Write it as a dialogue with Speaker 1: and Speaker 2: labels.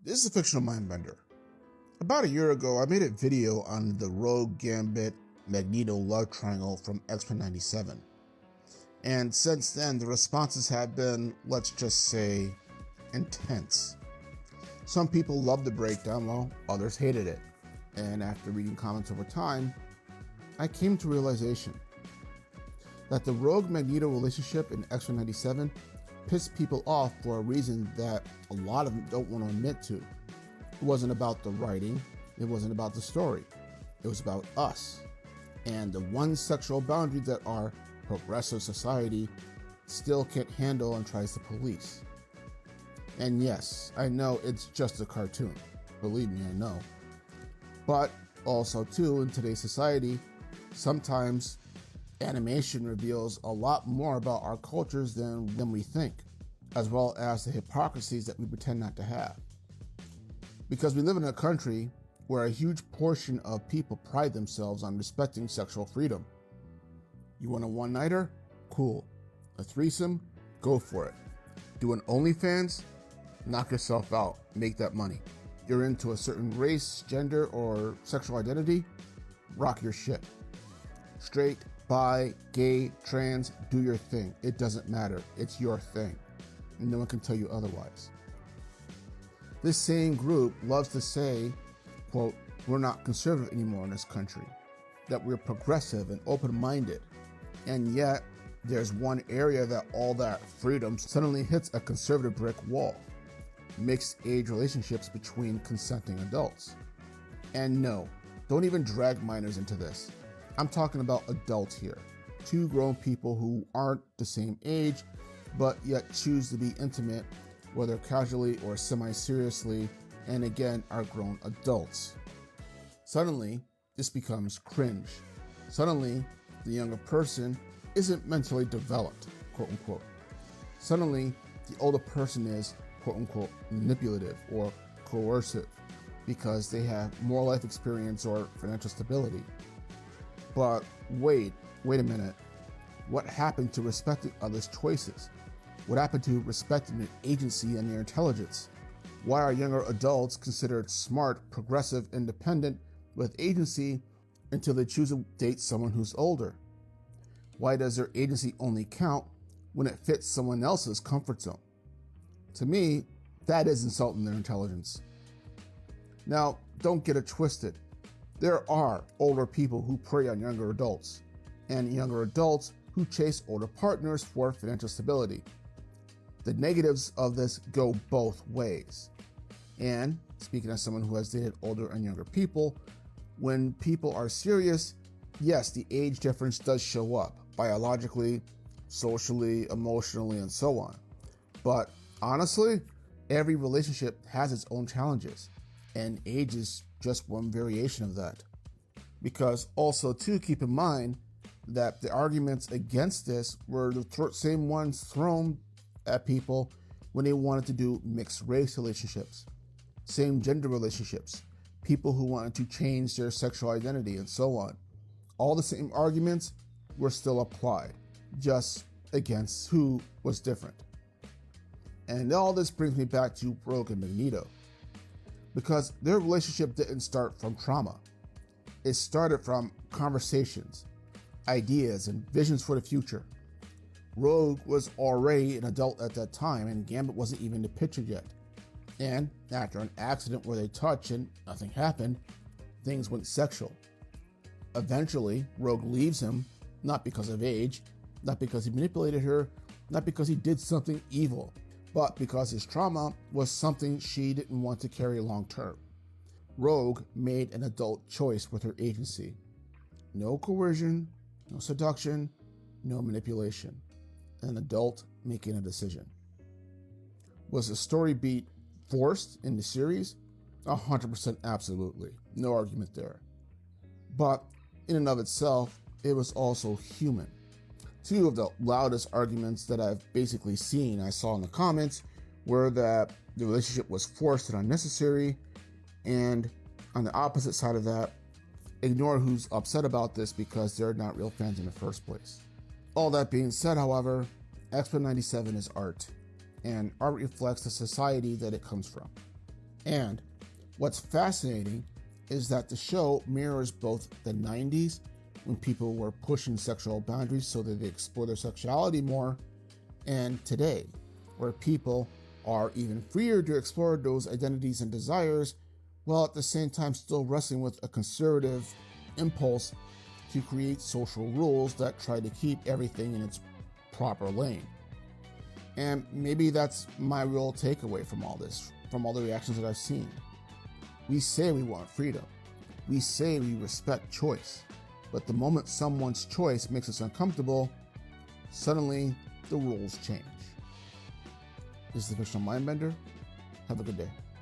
Speaker 1: This is a fictional mindbender. About a year ago, I made a video on the Rogue, Gambit, Magneto love triangle from X-Men 97. And since then, the responses have been, let's just say, intense. Some people loved the breakdown, while others hated it. And after reading comments over time, I came to realization that the Rogue-Magneto relationship in X-Men 97 pissed people off for a reason that a lot of them don't want to admit to. It wasn't about the writing, it wasn't about the story, it was about us and the one sexual boundary that our progressive society still can't handle and tries to police. And yes, I know it's just a cartoon, believe me, I know. But also too, in today's society, sometimes animation reveals a lot more about our cultures than we think, as well as the hypocrisies that we pretend not to have. Because we live in a country where a huge portion of people pride themselves on respecting sexual freedom. You want a one-nighter? Cool. A threesome? Go for it. Do an OnlyFans? Knock yourself out. Make that money. You're into a certain race, gender, or sexual identity? Rock your shit. Straight, bi, gay, trans, do your thing. It doesn't matter. It's your thing. And no one can tell you otherwise. This same group loves to say, quote, we're not conservative anymore in this country, that we're progressive and open-minded. And yet, there's one area that all that freedom suddenly hits a conservative brick wall. Mixed age relationships between consenting adults. And no, don't even drag minors into this. I'm talking about adults here. Two grown people who aren't the same age, but yet choose to be intimate, whether casually or semi-seriously, and again are grown adults. Suddenly, this becomes cringe. Suddenly, the younger person isn't mentally developed, quote unquote. Suddenly, the older person is, quote unquote, manipulative or coercive because they have more life experience or financial stability. But wait a minute. What happened to respecting others' choices? What happened to respecting their agency and their intelligence? Why are younger adults considered smart, progressive, independent, with agency until they choose to date someone who's older? Why does their agency only count when it fits someone else's comfort zone? To me, that is insulting their intelligence. Now, don't get it twisted. There are older people who prey on younger adults, and younger adults who chase older partners for financial stability. The negatives of this go both ways. And speaking as someone who has dated older and younger people, when people are serious, yes, the age difference does show up biologically, socially, emotionally, and so on. But honestly, every relationship has its own challenges, and age is just one variation of that. Because also too, keep in mind that the arguments against this were the same ones thrown at people when they wanted to do mixed race relationships, same gender relationships, people who wanted to change their sexual identity and so on. All the same arguments were still applied, just against who was different. And all this brings me back to Rogue and Magneto, because their relationship didn't start from trauma. It started from conversations, ideas, and visions for the future. Rogue was already an adult at that time, and Gambit wasn't even in the picture yet. And after an accident where they touched and nothing happened, things went sexual. Eventually, Rogue leaves him, not because of age, not because he manipulated her, not because he did something evil, but because his trauma was something she didn't want to carry long term. Rogue made an adult choice with her agency. No coercion, no seduction, no manipulation. An adult making a decision. Was the story beat forced in the series? 100% absolutely. No argument there. But in and of itself, it was also human. Two of the loudest arguments that I've basically seen, I saw in the comments, were that the relationship was forced and unnecessary, and on the opposite side of that, ignore who's upset about this because they're not real fans in the first place. All that being said, however, X-Men 97 is art, and art reflects the society that it comes from. And what's fascinating is that the show mirrors both the 90s, when people were pushing sexual boundaries so that they explore their sexuality more, and today, where people are even freer to explore those identities and desires, while at the same time still wrestling with a conservative impulse to create social rules that try to keep everything in its proper lane. And maybe that's my real takeaway from all this, from all the reactions that I've seen. We say we want freedom. We say we respect choice. But the moment someone's choice makes us uncomfortable, suddenly the rules change. This is the Fictional Mindbender. Have a good day.